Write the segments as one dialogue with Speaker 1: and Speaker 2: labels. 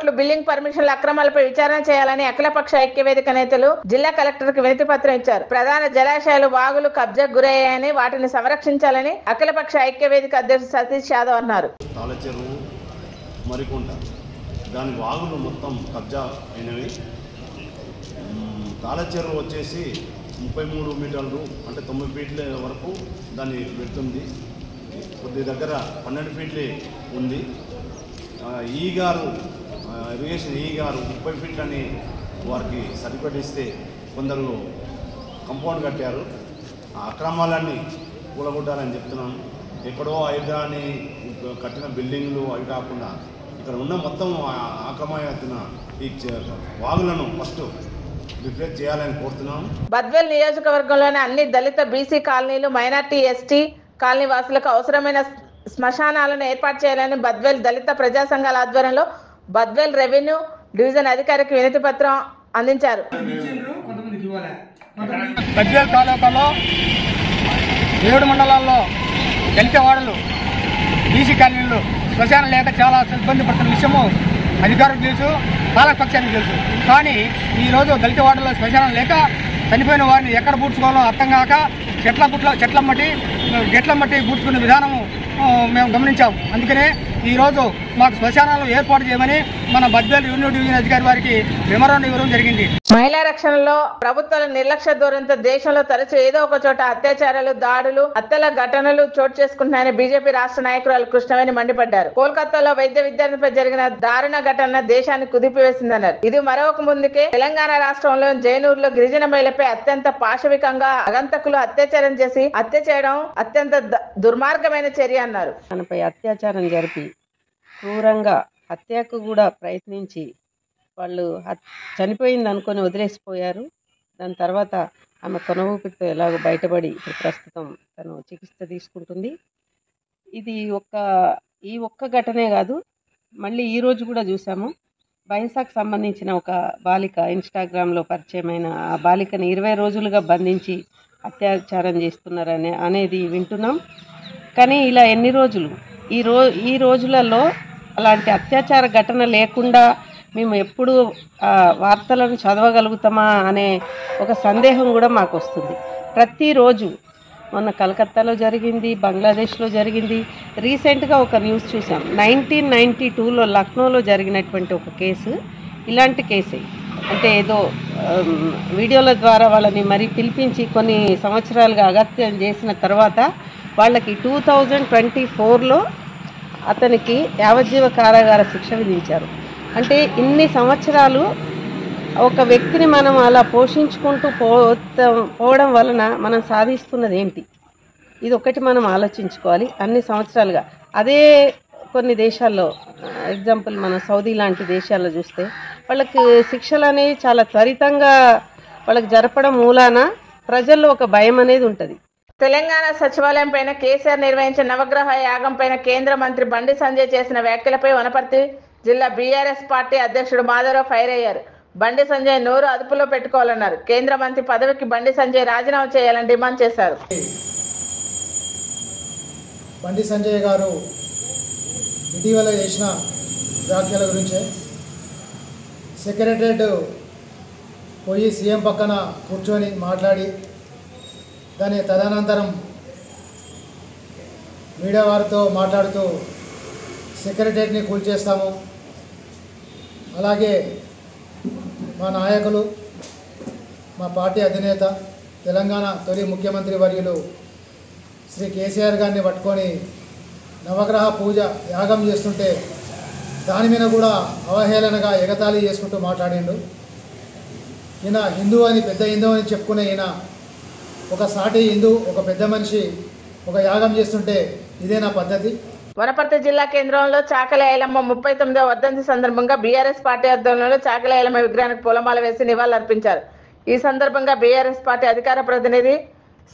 Speaker 1: కోట్లు బిల్లింగ్ పర్మిషన్ల అక్రమాలపై విచారణ చేయాలని అఖిలపక్ష ఐక్యవేదిక నేతలు జిల్లా కలెక్టర్కు వినతి పత్రం ఇచ్చారు. ప్రధాన జలాశయాలు, వాగులు కబ్జాకు గురయ్యాయని, వాటిని సంరక్షించాలని అఖిలపక్ష ఐక్యవేదిక అధ్యక్షుడు సతీష్ యాదవ్ అన్నారు.
Speaker 2: తాళచెరువు, మరికొండ దాని వాగులు మొత్తం కబ్జా అయినవి. తాళచెరువు వచ్చేసి 33 మీటర్లు అంటే 9 ఫీట్ల వరకు దాన్ని పెడుతుంది. కొద్ది దగ్గర 12 ఫీట్లే ఉంది. ఇరిగేషన్ ఈ గారు 30 ఫీట్లని వారికి సర్టిఫికేట్ ఇస్తే కొందరు కంపౌండ్ కట్టారు. ఆ అక్రమాలన్నీ కూలగొట్టాలని చెప్తున్నాను. ఎక్కడో హైదరాబాద్ని కట్టిన బిల్డింగ్లు అవి కాకుండా ఇక్కడ ఉన్న మొత్తం ఆక్రమణ ఈ వాగులను ఫస్ట్ రిప్లేస్ చేయాలని కోరుతున్నాం.
Speaker 1: బద్వేల్ నియోజకవర్గంలోని అన్ని దళిత బీసీ కాలనీలు, మైనార్టీ ఎస్టీ కాలనీ వాసులకు అవసరమైన శ్మశానాలను ఏర్పాటు చేయాలని బద్వేల్ దళిత ప్రజా సంఘాల ఆధ్వర్యంలో బద్వేల్ రెవెన్యూ డివిజన్ అధికారికి వినతి పత్రం అందించారు.
Speaker 3: బద్వేల్ తాలూకాలో 7 మండలాల్లో దళిత వాడలు, బీసీ కాలనీలు శ్మశానం లేక చాలా ఇబ్బంది పడుతున్న విషయము అధికారులకు తెలుసు, పాలకపక్షానికి తెలుసు. కానీ ఈరోజు దళిత వాడల్లో శ్మశానం లేక చనిపోయిన వారిని ఎక్కడ పూడ్చుకోవాలో అర్థం కాక చెట్ల మట్టి పూడ్చుకునే విధానము మేము గమనించాము. అందుకనే ఈరోజు మాకు శ్మశానాలు ఏర్పాటు చేయమని మన బద్వేల్ రెవెన్యూ డివిజన్ అధికారి వారికి మెమోరాండం ఇవ్వడం జరిగింది.
Speaker 1: మహిళా రక్షణలో ప్రభుత్వాల నిర్లక్ష్య ధోరణితో దేశంలో తరచూ ఏదో ఒక చోట అత్యాచారాలు, దాడులు, హత్యల ఘటనలు చోటు చేసుకుంటున్నాయని బీజేపీ రాష్ట్ర నాయకురాలు కృష్ణవేణి మండిపడ్డారు. కోల్కతాలో వైద్య విద్యార్థిపై జరిగిన దారుణ ఘటన దేశాన్ని కుదిపివేసిందన్నారు. ఇది మరొక ముందుకే తెలంగాణ రాష్ట్రంలో జైనూరులో గిరిజన మహిళపై అత్యంత పాశవికంగా అగంతకులు అత్యాచారం చేసి హత్య చేయడం అత్యంత దుర్మార్గమైన చర్య అన్నారు.
Speaker 4: తనపై అత్యాచారం జరిపి క్రూరంగా హత్యకు కూడా ప్రయత్నించి వాళ్ళు చనిపోయింది అనుకొని వదిలేసిపోయారు. దాని తర్వాత ఆమె కొన ఊపిరితో ఎలాగో బయటపడి ఇప్పుడు ప్రస్తుతం తను చికిత్స తీసుకుంటుంది. ఇది ఈ ఒక్క ఘటనే కాదు, మళ్ళీ ఈరోజు కూడా చూసాము. బైన్సాకు సంబంధించిన ఒక బాలిక ఇన్స్టాగ్రామ్లో పరిచయమైన ఆ బాలికని 20 రోజులుగా బంధించి అత్యాచారం చేస్తున్నారని అనేది వింటున్నాం. కానీ ఇలా ఎన్ని రోజులు, ఈ రోజులలో అలాంటి అత్యాచార ఘటన లేకుండా మేము ఎప్పుడు వార్తలను చదవగలుగుతామా అనే ఒక సందేహం కూడా మాకు వస్తుంది. ప్రతిరోజు మొన్న కలకత్తాలో జరిగింది, బంగ్లాదేశ్లో జరిగింది. రీసెంట్గా ఒక న్యూస్ చూసాం, 1992లో లక్నోలో జరిగినటువంటి ఒక కేసు ఇలాంటి కేసే. అంటే ఏదో వీడియోల ద్వారా వాళ్ళని మరీ పిలిపించి కొన్ని సంవత్సరాలుగా అగత్యం చేసిన తర్వాత వాళ్ళకి 2024లో అతనికి యావజ్జీవ కారాగార శిక్ష విధించారు. అంటే ఇన్ని సంవత్సరాలు ఒక వ్యక్తిని మనం అలా పోషించుకుంటూ పోవడం వలన మనం సాధిస్తున్నది ఏంటి? ఇది ఒకటి మనం ఆలోచించుకోవాలి. అన్ని సంవత్సరాలుగా అదే కొన్ని దేశాల్లో, ఎగ్జాంపుల్ మన సౌదీ లాంటి దేశాల్లో చూస్తే వాళ్ళకి శిక్షలు అనేవి చాలా త్వరితంగా వాళ్ళకి జరపడం మూలాన ప్రజల్లో ఒక భయం అనేది ఉంటుంది.
Speaker 1: తెలంగాణ సచివాలయం పైన కేసీఆర్ నిర్వహించిన నవగ్రహ యాగం పైన కేంద్ర మంత్రి బండి సంజయ్ చేసిన వ్యాఖ్యలపై వనపర్తి జిల్లా బీఆర్ఎస్ పార్టీ అధ్యక్షుడు మాధవరావు ఫైర్ అయ్యారు. బండి సంజయ్ నోరు అదుపులో పెట్టుకోవాలన్నారు. కేంద్ర మంత్రి పదవికి బండి సంజయ్ రాజీనామా చేయాలని డిమాండ్ చేశారు.
Speaker 5: బండి సంజయ్ గారు ఇటీవల చేసిన వ్యాఖ్యల గురించే సెక్రటరేట్ పోయి సీఎం పక్కన కూర్చొని మాట్లాడి దాని తదనంతరం మీడియా వారితో మాట్లాడుతూ సెక్రటరేట్ని కూల్చేస్తాము, అలాగే మా నాయకులు, మా పార్టీ అధినేత, తెలంగాణ తొలి ముఖ్యమంత్రి వర్యులు శ్రీ కేసీఆర్ గారిని పట్టుకొని నవగ్రహ పూజ యాగం చేస్తుంటే దాని మీద కూడా అవహేళనగా ఎగతాళి చేసుకుంటూ మాట్లాడిండు. ఈయన హిందూ అని, పెద్ద హిందూ అని చెప్పుకునే ఈయన ఒక సాటి హిందూ, ఒక పెద్ద మనిషి ఒక యాగం చేస్తుంటే ఇదేనా పద్ధతి?
Speaker 1: వనపర్తి జిల్లా కేంద్రంలో చాకలి ఐలమ్మ 39వ వర్ధంతి సందర్భంగా బీఆర్ఎస్ పార్టీ ఆధ్వర్యంలో చాకలి ఐలమ్మ విగ్రహానికి పూలమాల వేసి నివాళులర్పించారు. ఈ సందర్భంగా బీఆర్ఎస్ పార్టీ అధికార ప్రతినిధి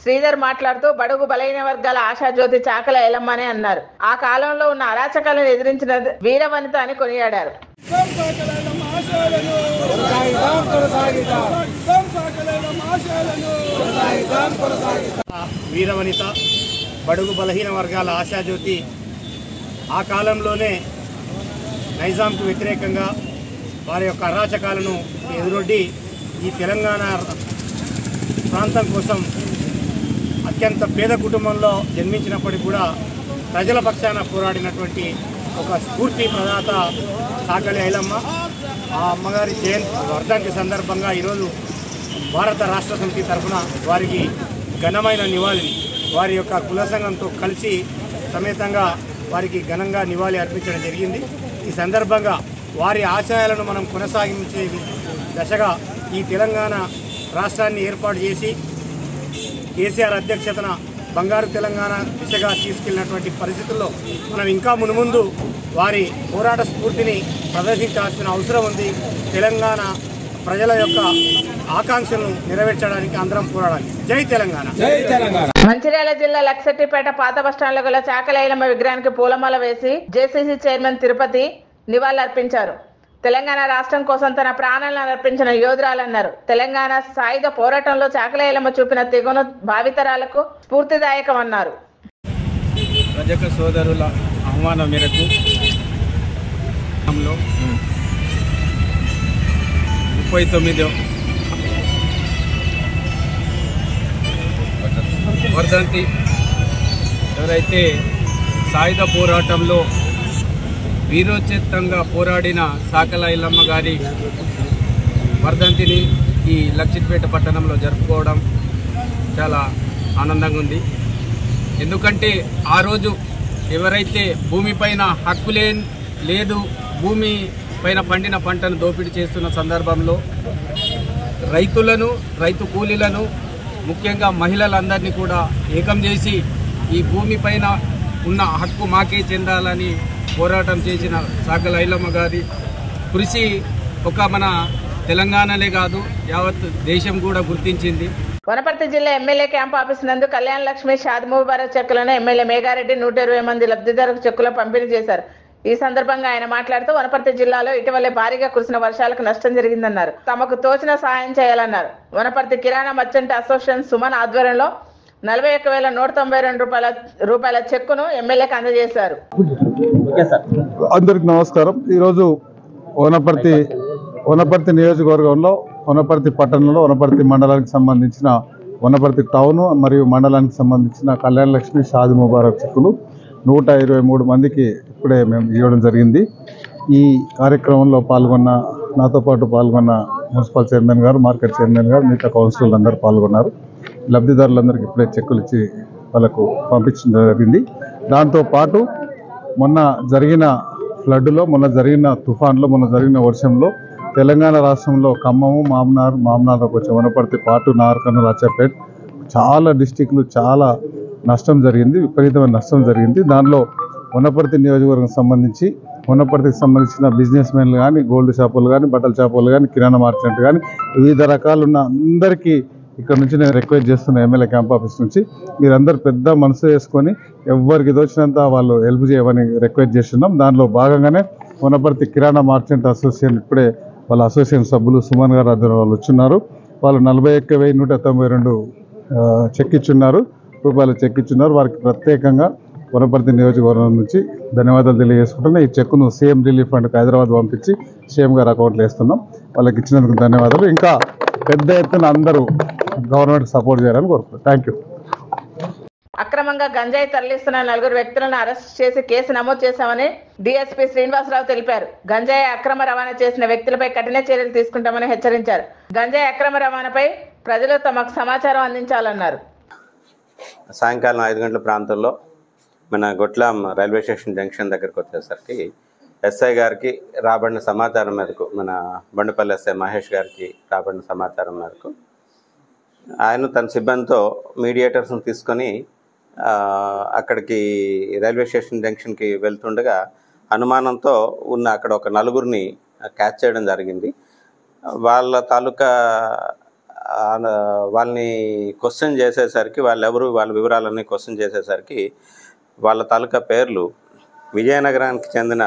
Speaker 1: శ్రీధర్ మాట్లాడుతూ బడుగు బలహీన వర్గాల ఆశాజ్యోతి చాకలి ఐలమ్మ అని అన్నారు. ఆ కాలంలో ఉన్న అరాచకాలను ఎదిరించిన వీరవనిత అని కొనియాడారు.
Speaker 3: వీరవనిత, బడుగు బలహీన వర్గాల ఆశాజ్యోతి. ఆ కాలంలోనే నైజాంకు వ్యతిరేకంగా వారి యొక్క అరాచకాలను ఎదురొడ్డి ఈ తెలంగాణ ప్రాంతం కోసం అత్యంత పేద కుటుంబంలో జన్మించినప్పటికీ కూడా ప్రజల పక్షాన పోరాడినటువంటి ఒక స్ఫూర్తి ప్రదాత సాకలి ఐలమ్మ. ఆ అమ్మగారి వర్ధంతి సందర్భంగా ఈరోజు భారత రాష్ట్ర సమితి తరఫున వారికి ఘనమైన నివాళిని వారి యొక్క కుల సంఘంతో కలిసి సమేతంగా వారికి ఘనంగా నివాళి అర్పించడం జరిగింది. ఈ సందర్భంగా వారి ఆశయాలను మనం కొనసాగించే దశగా ఈ తెలంగాణ రాష్ట్రాన్ని ఏర్పాటు చేసి కేసీఆర్ అధ్యక్షతన బంగారు తెలంగాణ దిశగా తీసుకెళ్లినటువంటి పరిస్థితుల్లో మనం ఇంకా మునుముందు వారి పోరాట స్ఫూర్తిని ప్రదర్శించాల్సిన అవసరం ఉంది. తెలంగాణ ప్రజల యొక్క ఆకాంక్షలను నెరవేర్చడానికి అందరం పోరాడాలి. జై తెలంగాణ.
Speaker 1: మంచిర్యాల జిల్లా లక్సెట్టిపేట పాత బస్టాండ్లో గల చాకలి ఐలమ్మ విగ్రహానికి పూలమాల వేసి జేసీసీ చైర్మన్ తిరుపతి నివాళులర్పించారు. తెలంగాణ రాష్ట్రం కోసం తన ప్రాణాలను అర్పించిన యోధురాలన్నారు. తెలంగాణ సాయుధ పోరాటంలో చాకలి ఐలమ్మ చూపిన తెగును భావితరాలకు స్ఫూర్తిదాయకమన్నారు.
Speaker 6: ప్రజల సోదరుల ఆహ్వానం మేరకు 39వ వర్ధంతి ఎవరైతే సాయుధ పోరాటంలో వీరోచితంగా పోరాడిన చాకలి ఐలమ్మ గారి వర్ధంతిని ఈ లక్ష్మీపేట పట్టణంలో జరుపుకోవడం చాలా ఆనందంగా ఉంది. ఎందుకంటే ఆ రోజు ఎవరైతే భూమిపైన హక్కు లేదు, భూమి పైన పండిన పంటను దోపిడీ చేస్తున్న సందర్భంలో రైతులను, రైతు కూలీలను, ముఖ్యంగా మహిళలందరినీ కూడా ఏకం చేసి ఈ భూమి పైన ఉన్న హక్కు మాకే చెందాలని పోరాటం చేసిన చాకలి ఐలమ్మ గారి కృషి ఒక మన తెలంగాణలే కాదు యావత్ దేశం కూడా గుర్తించింది.
Speaker 1: వనపర్తి జిల్లా ఎమ్మెల్యే క్యాంప్ ఆఫీస్ నందు కళ్యాణ లక్ష్మి షాద్ ముబారక్ చెక్కులను ఎమ్మెల్యే మేఘారెడ్డి 120 మంది లబ్ధిదారులకు చెక్కుల పంపిణీ చేశారు. ఈ సందర్భంగా ఆయన మాట్లాడుతూ వనపర్తి జిల్లాలో ఇటీవలే భారీగా కురిసిన వర్షాలకు నష్టం జరిగిందన్నారు. తమకు తోచిన సహాయం చేయాలన్నారు. వనపర్తి కిరాణా మర్చెంట్ అసోసియేషన్ సుమన్ ఆధ్వర్యంలో 41,192 రూపాయల చెక్కును ఎమ్మెల్యేకి అందజేశారు.
Speaker 7: అందరికి నమస్కారం. ఈరోజు వనపర్తి నియోజకవర్గంలో వనపర్తి పట్టణంలో వనపర్తి మండలానికి సంబంధించిన వనపర్తి టౌన్ మరియు మండలానికి సంబంధించిన కళ్యాణ లక్ష్మి షాద్ ముబారక్ చెక్కులు 123 మందికి ఇప్పుడే మేము ఇవ్వడం జరిగింది. ఈ కార్యక్రమంలో నాతో పాటు పాల్గొన్న మున్సిపల్ చైర్మన్ గారు, మార్కెట్ చైర్మన్ గారు, మిగతా కౌన్సిలర్లు అందరూ పాల్గొన్నారు. లబ్ధిదారులందరికీ ఇప్పుడే చెక్కులు ఇచ్చి వాళ్ళకు పంపించడం జరిగింది. దాంతోపాటు మొన్న జరిగిన ఫ్లడ్లో, మొన్న జరిగిన తుఫాన్లో, మొన్న జరిగిన వర్షంలో తెలంగాణ రాష్ట్రంలో ఖమ్మము, మామనార్కి వచ్చే వనపర్తి, పాటు, నార్కర్నూలు, అచ్చపేట్ చాలా డిస్టిక్లు చాలా నష్టం జరిగింది, విపరీతమైన నష్టం జరిగింది. దానిలో వనపర్తి నియోజకవర్గం సంబంధించి వనపర్తికి సంబంధించిన బిజినెస్ మెన్లు కానీ, గోల్డ్ షాపులు కానీ, బట్టల షాపులు కానీ, కిరాణా మార్కెట్ కానీ వివిధ రకాలున్న అందరికీ ఇక్కడ నుంచి నేను రిక్వెస్ట్ చేస్తున్నా ఎమ్మెల్యే క్యాంప్ ఆఫీస్ నుంచి మీరందరూ పెద్ద మనసు వేసుకొని ఎవరికి దోచినంత వాళ్ళు హెల్ప్ చేయమని రిక్వెస్ట్ చేస్తున్నాం. దానిలో భాగంగానే వనపర్తి కిరాణా మార్కెట్ అసోసియేషన్ ఇప్పుడే వాళ్ళ అసోసియేషన్ సభ్యులు సుమన్ గారు ఆధ్వర్యంలో వాళ్ళు వచ్చిన్నారు. వాళ్ళు 41,192 రూపాయలు చెక్ ఇచ్చున్నారు. వారికి ప్రత్యేకంగా వనపర్తి నియోజకవర్గం నుంచి ధన్యవాదాలు తెలియజేసుకుంటున్నాం. ఈ చెక్కును సీఎం రిలీఫ్ ఫండ్కి హైదరాబాద్ పంపించి సీఎం గారు అకౌంట్లో వేస్తున్నాం. వాళ్ళకి ఇచ్చినందుకు ధన్యవాదాలు. ఇంకా పెద్ద ఎత్తున అందరూ గవర్నమెంట్ సపోర్ట్ చేయాలని కోరుకుంటున్నాం. Thank you.
Speaker 1: అక్రమంగా గంజాయి తరలిస్తున్న 4 వ్యక్తులను అరెస్ట్ చేసి కేసు నమోదు చేశామని డీఎస్పీ శ్రీనివాసరావు తెలిపారు. గంజాయి అక్రమ రవాణా చేసిన వ్యక్తులపై కఠిన చర్యలు తీసుకుంటామని హెచ్చరించారు. గంజాయి అక్రమ రవాణాపై ప్రజలు తమకు సమాచారం అందించాలన్నారు.
Speaker 8: సాయంకాలం 5 గంటల ప్రాంతంలో మన గొట్లాం రైల్వే స్టేషన్ జంక్షన్ దగ్గరకు వచ్చేసరికి ఎస్ఐ గారికి రాబడిన సమాచారం మేరకు, మన బండపల్లి ఎస్ఐ మహేష్ గారికి రాబడిన సమాచారం మేరకు ఆయన తన సిబ్బందితో మీడియేటర్స్ని తీసుకొని అక్కడికి రైల్వే స్టేషన్ జంక్షన్కి వెళ్తుండగా అనుమానంతో ఉన్న అక్కడ ఒక 4గురిని క్యాచ్ చేయడం జరిగింది. వాళ్ళ తాలూకా వాళ్ళని క్వశ్చన్ చేసేసరికి వాళ్ళ వివరాలన్నీ క్వశ్చన్ చేసేసరికి వాళ్ళ తాలూకా పేర్లు విజయనగరానికి చెందిన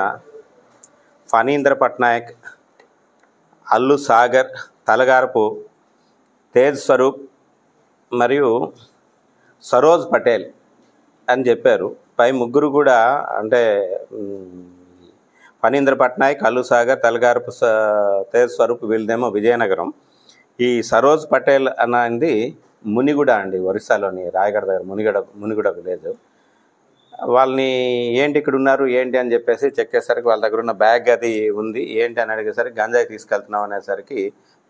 Speaker 8: ఫణీంద్ర పట్నాయక్, అల్లు సాగర్, తలగారపు తేజ్ స్వరూప్ మరియు సరోజ్ పటేల్ అని చెప్పారు. పై ముగ్గురు కూడా అంటే ఫణీంద్ర పట్నాయక్, అల్లు సాగర్, తలగారపు తేజ్ స్వరూప్ వీళ్ళదేమో విజయనగరం. ఈ సరోజ్ పటేల్ అనేది మునిగూడ అండి, ఒరిస్సాలోని రాయగఢ దగ్గర మునిగూడ విలేజ్. వాళ్ళని ఏంటి ఇక్కడ ఉన్నారు ఏంటి అని చెప్పేసి చెక్ చేసేసరికి వాళ్ళ దగ్గర ఉన్న బ్యాగ్ అది ఉంది, ఏంటి అని అడిగేసరికి గంజాయి తీసుకెళ్తున్నాం అనేసరికి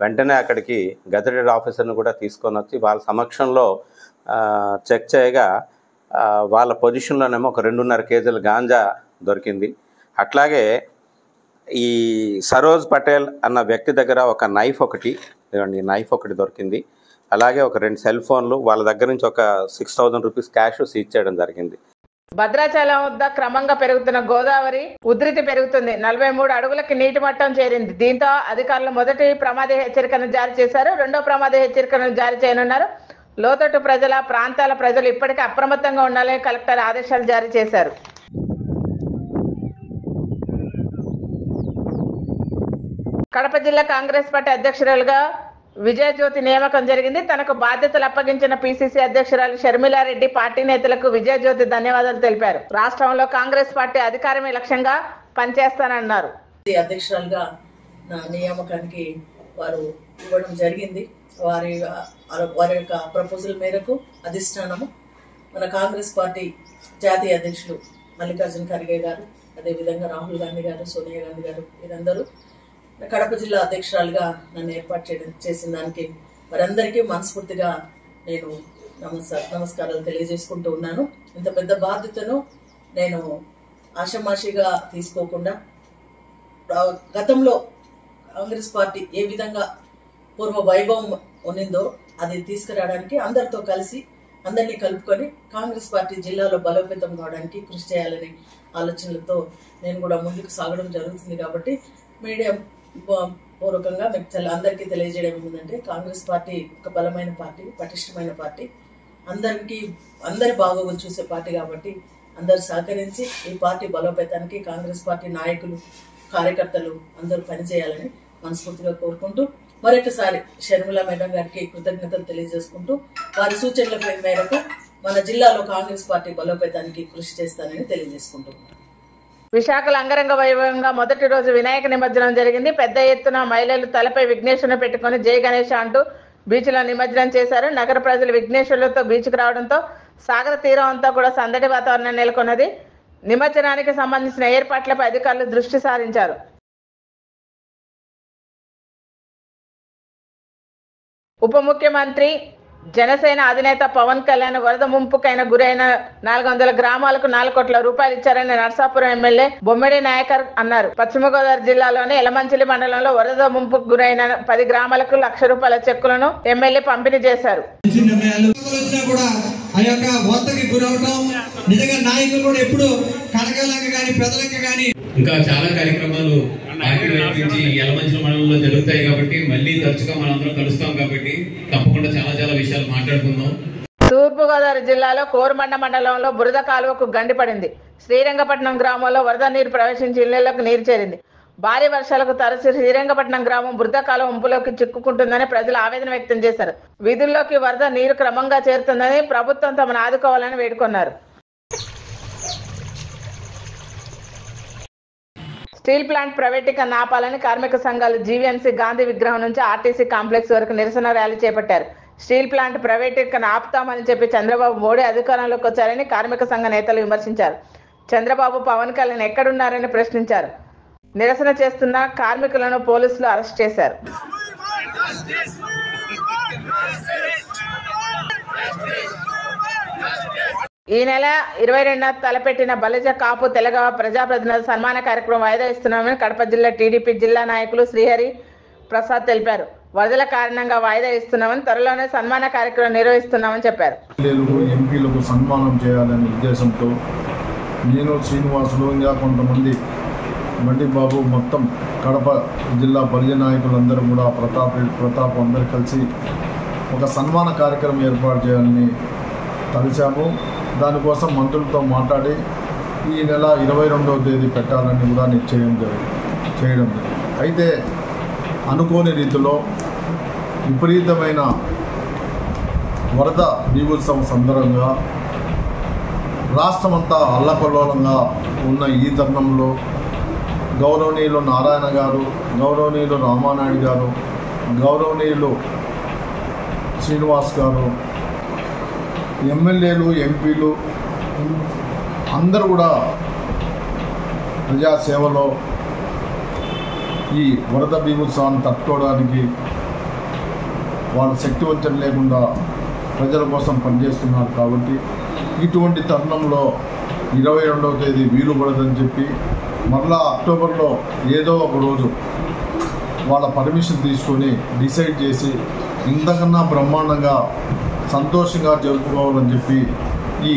Speaker 8: వెంటనే అక్కడికి గజెటెడ్ ఆఫీసర్ని కూడా తీసుకొని వచ్చి వాళ్ళ సమక్షంలో చెక్ చేయగా వాళ్ళ పొజిషన్లోనేమో ఒక 2.5 కేజీల గాంజా దొరికింది. అట్లాగే ఈ సరోజ్ పటేల్ అన్న వ్యక్తి దగ్గర ఒక నైఫ్ ఒకటి దొరికింది. అలాగే ఒక 2 సెల్ ఫోన్లు, వాళ్ళ దగ్గర నుంచి ఒక 6,000 రూపీస్ క్యాష్ సీజ్ చేయడం జరిగింది.
Speaker 1: భద్రాచలం వద్ద క్రమంగా పెరుగుతున్న గోదావరి ఉధృతి పెరుగుతుంది. 43 అడుగులకి నీటి మట్టం చేరింది. దీంతో అధికారులు మొదటి ప్రమాద హెచ్చరికను జారీ చేశారు. రెండో ప్రమాద హెచ్చరికను జారీ చేయనున్నారు. లోతట్టు ప్రాంతాల ప్రజలు ఇప్పటికే అప్రమత్తంగా ఉండాలని కలెక్టర్ ఆదేశాలు జారీ చేశారు. కడప జిల్లా కాంగ్రెస్ పార్టీ అధ్యక్షురాలుగా విజయజ్యోతి నియామకం జరిగింది. తనకు బాధ్యతలు అప్పగించిన పిసిసి అధ్యక్షురాలు షర్మిలారెడ్డి పార్టీ నేతలకు విజయజ్యోతి ధన్యవాదాలు తెలిపారు. రాష్ట్రంలో కాంగ్రెస్ పార్టీ అధికారమే లక్ష్యంగా పనిచేస్తానన్నారు.
Speaker 9: అధ్యక్షురాలుగా నా నియామకానికి వారు ఇవ్వడం జరిగింది. వారి యొక్క ప్రపోజల్ మేరకు అధిష్టానము మన కాంగ్రెస్ పార్టీ జాతీయ అధ్యక్షులు మల్లికార్జున ఖర్గే గారు, అదేవిధంగా రాహుల్ గాంధీ గారు, సోనియా గాంధీ గారు, వీరందరూ కడప జిల్లా అధ్యక్షురాలుగా నన్ను ఏర్పాటు చేసిన దానికి వారందరికీ మనస్ఫూర్తిగా నేను నమస్కారాలు తెలియజేసుకుంటూ ఉన్నాను. ఇంత పెద్ద బాధ్యతను నేను ఆషామాషిగా తీసుకోకుండా గతంలో కాంగ్రెస్ పార్టీ ఏ విధంగా పూర్వ వైభవం ఉన్నిందో అది తీసుకురావడానికి అందరితో కలిసి అందరినీ కలుపుకొని కాంగ్రెస్ పార్టీ జిల్లాలో బలోపేతం కావడానికి కృషి చేయాలనే ఆలోచనలతో నేను కూడా ముందుకు సాగడం జరుగుతుంది. కాబట్టి మీడియా పూర్వకంగా మీకు అందరికీ తెలియజేయడం ఏమిటంటే కాంగ్రెస్ పార్టీ ఒక బలమైన పార్టీ, పటిష్టమైన పార్టీ, అందరి బాగోగులు చూసే పార్టీ. కాబట్టి అందరు సహకరించి ఈ పార్టీ బలోపేతానికి కాంగ్రెస్ పార్టీ నాయకులు, కార్యకర్తలు అందరూ పనిచేయాలని మనస్ఫూర్తిగా కోరుకుంటూ మరొకసారి షర్మిలా మేడం గారికి కృతజ్ఞతలు తెలియజేసుకుంటూ వారి సూచనల మేరకు మన జిల్లాలో కాంగ్రెస్ పార్టీ బలోపేతానికి కృషి చేస్తానని తెలియజేసుకుంటున్నాను.
Speaker 1: విశాఖలో అంగరంగ వైభవంగా మొదటి రోజు వినాయక నిమజ్జనం జరిగింది. పెద్ద ఎత్తున మహిళలు తలపై విఘ్నేశ్వరుని పెట్టుకుని జై గణేష్ అంటూ బీచ్ లో నిమజ్జనం చేశారు. నగర ప్రజలు విఘ్నేశ్వరులతో బీచ్ కు రావడంతో సాగర తీరం అంతా కూడా సందడి వాతావరణం నెలకొన్నది. నిమజ్జనానికి సంబంధించిన ఏర్పాట్లపై అధికారులు దృష్టి సారించారు. ఉప ముఖ్యమంత్రి జనసేన అధినేత పవన్ కళ్యాణ్ వరద ముంపుకైన గురైన 400 గ్రామాలకు 4 కోట్ల రూపాయలు ఇచ్చారని నర్సాపురం ఎమ్మెల్యే బొమ్మిడి నాయకర్ అన్నారు. పశ్చిమ గోదావరి జిల్లాలోని ఎలమంచిలి మండలంలో వరద ముంపుకు గురైన 10 గ్రామాలకు 1,00,000 రూపాయల చెక్కులను ఎమ్మెల్యే పంపిణీ చేశారు.
Speaker 10: ఇంకా చాలా కార్యక్రమాలు పార్టీ వైపు నుంచి యలమంచిలి మండలంలో జరుగుతాయి కాబట్టి మళ్ళీ తరచుగా మనందరం కలుస్తాం కాబట్టి తప్పకుండా చాలా విషయాలు మాట్లాడుకుందాం.
Speaker 1: తూర్పుగోదావరి జిల్లాలో కోరుమండ మండలంలో బురద కాలువకు గండిపడింది. శ్రీరంగపట్నం గ్రామంలో వరద నీరు ప్రవేశించి ఇళ్లలోకి నీరు చేరింది. భారీ వర్షాలకు తరచు శ్రీరంగపట్నం గ్రామం బురద కాలువ ముంపులోకి చిక్కుకుంటుందని ప్రజలు ఆవేదన వ్యక్తం చేశారు. వీధుల్లోకి వరద నీరు క్రమంగా చేరుతుందని ప్రభుత్వం తమను ఆదుకోవాలని వేడుకున్నారు. స్టీల్ ప్లాంట్ ప్రైవేటీకరణ ఆపాలని కార్మిక సంఘాలు జీవీఎంసీ గాంధీ విగ్రహం నుంచి ఆర్టీసీ కాంప్లెక్స్ వరకు నిరసన ర్యాలీ చేపట్టారు. స్టీల్ ప్లాంట్ ప్రైవేటీకరణ ఆపుతామని చెప్పి చంద్రబాబు మోడీ అధికారంలోకి వచ్చారని కార్మిక సంఘ నేతలు విమర్శించారు. చంద్రబాబు పవన్ కళ్యాణ్ ఎక్కడున్నారని ప్రశ్నించారు. నిరసన చేస్తున్న కార్మికులను పోలీసులు అరెస్ట్ చేశారు. ఈ నెల 22న తలపెట్టిన బలిజ కాపు తెలగ ప్రజాప్రతినిధుల సన్మాన కార్యక్రమం వాయిదా ఇస్తున్నామని కడప జిల్లా టీడీపీ జిల్లా నాయకులు శ్రీహరి ప్రసాద్ తెలిపారు. వరదల కారణంగా వాయిదా ఇస్తున్నామని, త్వరలోనే సన్మాన కార్యక్రమం నిర్వహిస్తున్నామని చెప్పారు.
Speaker 11: ఎంపీలకు సన్మానం చేయాలనే ఉద్దేశంతో నేను, శ్రీనివాసులు, ఇంకా కొంతమంది మండిబాబు, మొత్తం కడప జిల్లా బలిజ నాయకులందరూ కూడా ప్రతాప్ అందరూ కలిసి ఒక సన్మాన కార్యక్రమం ఏర్పాటు చేయాలని కలిశాము. దానికోసం మంత్రులతో మాట్లాడి ఈ నెల 22వ తేదీ పెట్టాలని కూడా నిశ్చయం చేయడం జరిగింది. అయితే అనుకోని రీతిలో విపరీతమైన వరద బీభత్సం సందర్భంగా రాష్ట్రమంతా అల్లకల్లోలంగా ఉన్న ఈ తరుణంలో గౌరవనీయులు నారాయణ గారు, గౌరవనీయులు రామానాయుడు గారు, గౌరవనీయులు శ్రీనివాస్ గారు, ఎమ్మెల్యేలు, ఎంపీలు అందరూ కూడా ప్రజాసేవలో ఈ వరద బీభత్సాన్ని తట్టుకోవడానికి వాళ్ళ శక్తి వంచన లేకుండా ప్రజల కోసం పనిచేస్తున్నారు. కాబట్టి ఇటువంటి తరుణంలో 22వ తేదీ వీలు పడదని చెప్పి మరలా అక్టోబర్లో ఏదో ఒక రోజు వాళ్ళ పర్మిషన్ తీసుకొని డిసైడ్ చేసి ఇంతకన్నా బ్రహ్మాండంగా సంతోషంగా జరుపుకోవాలని చెప్పి ఈ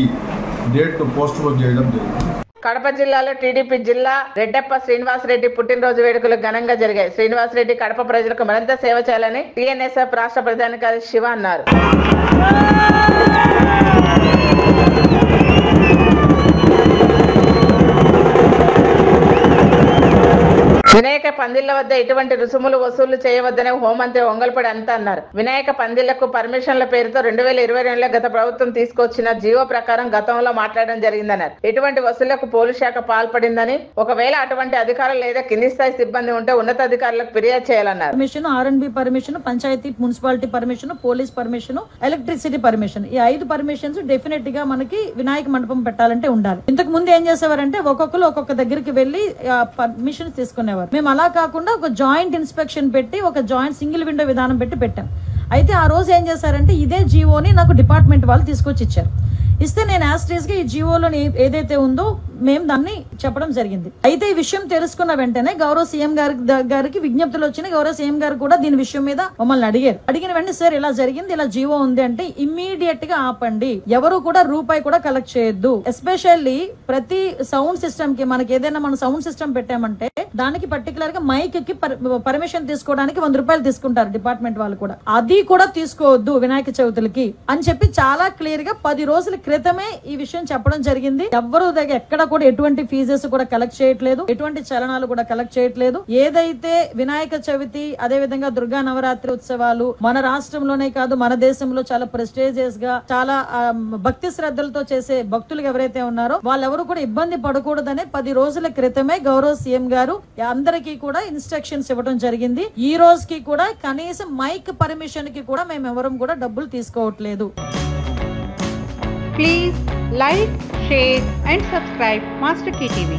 Speaker 11: డేట్ను పోస్ట్ పోన్ చేయడం జరిగింది.
Speaker 1: కడప జిల్లాలో టీడీపీ జిల్లా రెడ్డప్ప శ్రీనివాసరెడ్డి పుట్టినరోజు వేడుకలు ఘనంగా జరిగాయి. శ్రీనివాసరెడ్డి కడప ప్రజలకు మరింత సేవ చేయాలని టీఎన్ఎస్ఎఫ్ రాష్ట్ర ప్రధాన కార్యదర్శి శివ అన్నారు. వినాయక పందిళ్ల వద్ద ఎటువంటి రుసుములు వసూలు చేయవద్దని హోంమంత్రి వంగల్పూడి అనిత అన్నారు. వినాయక పందిళ్లకు పర్మిషన్ల పేరుతో 2022లో గత ప్రభుత్వం తీసుకొచ్చిన జీవో ప్రకారం గతంలో మాట్లాడడం జరిగిందన్నారు. ఎటువంటి వసూళ్లకు పోలీస్ శాఖ పాల్పడిందని, ఒకవేళ అటువంటి అధికారులు లేదా కింది స్థాయి సిబ్బంది ఉంటే ఉన్నతాధికారులకు ఫిర్యాదు చేయాలన్నారు.
Speaker 12: Permission, R and B permission, panchayat municipality permission, police permission, electricity permission, ఈ 5 పర్మిషన్స్ డెఫినెట్ గా మనకి వినాయక మండపం పెట్టాలంటే ఉండాలి. ఇంతకు ముందు ఏం చేసేవారంటే ఒక్కొక్కరు ఒక్కొక్క దగ్గరికి వెళ్లి పర్మిషన్ తీసుకునేవారు. మేము అలా కాకుండా ఒక జాయింట్ ఇన్స్పెక్షన్ పెట్టి ఒక జాయింట్ సింగిల్ విండో విధానం పెట్టాం. అయితే ఆ రోజు ఏం చేశారంటే ఇదే జీవోని నాకు డిపార్ట్మెంట్ వాళ్ళు తీసుకొచ్చి ఇచ్చారు. ఇస్తే నేను యాస్ట్రీస్ గా ఈ జీవోలోని ఏదైతే ఉందో మేము దాన్ని చెప్పడం జరిగింది. అయితే ఈ విషయం తెలుసుకున్న వెంటనే గౌరవ సీఎం గారికి విజ్ఞప్తులు వచ్చినాయి. గౌరవ సీఎం గారు కూడా దీని విషయం మీద మమ్మల్ని అడిగిన వెంటనే సార్ ఇలా జరిగింది, ఇలా జీవో ఉంది అంటే ఇమ్మీడియట్ గా ఆపండి, ఎవరు కూడా రూపాయి కూడా కలెక్ట్ చేయొద్దు. ఎస్పెషల్లీ ప్రతి సౌండ్ సిస్టమ్ కి మనకి ఏదైనా మనం సౌండ్ సిస్టమ్ పెట్టామంటే దానికి పర్టికులర్ గా మైక్ కి పర్మిషన్ తీసుకోవడానికి 100 రూపాయలు తీసుకుంటారు డిపార్ట్మెంట్ వాళ్ళు కూడా. అది కూడా తీసుకోవద్దు వినాయక చవితులకి అని చెప్పి చాలా క్లియర్ గా 10 రోజుల క్రితమే ఈ విషయం చెప్పడం జరిగింది. ఎవరు దగ్గర ఎక్కడ కూడా ఎటువంటి ఫీజెస్ కూడా కలెక్ట్ చేయట్లేదు, ఎటువంటి చలనాలు కూడా కలెక్ట్ చేయట్లేదు. ఏదైతే వినాయక చవితి అదే విధంగా దుర్గా నవరాత్రి ఉత్సవాలు మన రాష్ట్రంలోనే కాదు మన దేశంలో చాలా ప్రెస్టేజియస్ గా చాలా భక్తి శ్రద్ధలతో చేసే భక్తులు ఎవరైతే ఉన్నారో వాళ్ళెవరు కూడా ఇబ్బంది పడకూడదనే 10 రోజుల క్రితమే గౌరవ సీఎం గారు అందరికీ కూడా ఇన్స్ట్రక్షన్స్ ఇవ్వడం జరిగింది. ఈ రోజుకి కూడా కనీసం మైక్ పర్మిషన్ కి కూడా మేము ఎవరం కూడా డబ్బులు తీసుకోవట్లేదు.
Speaker 13: Please like, share and subscribe Master K TV.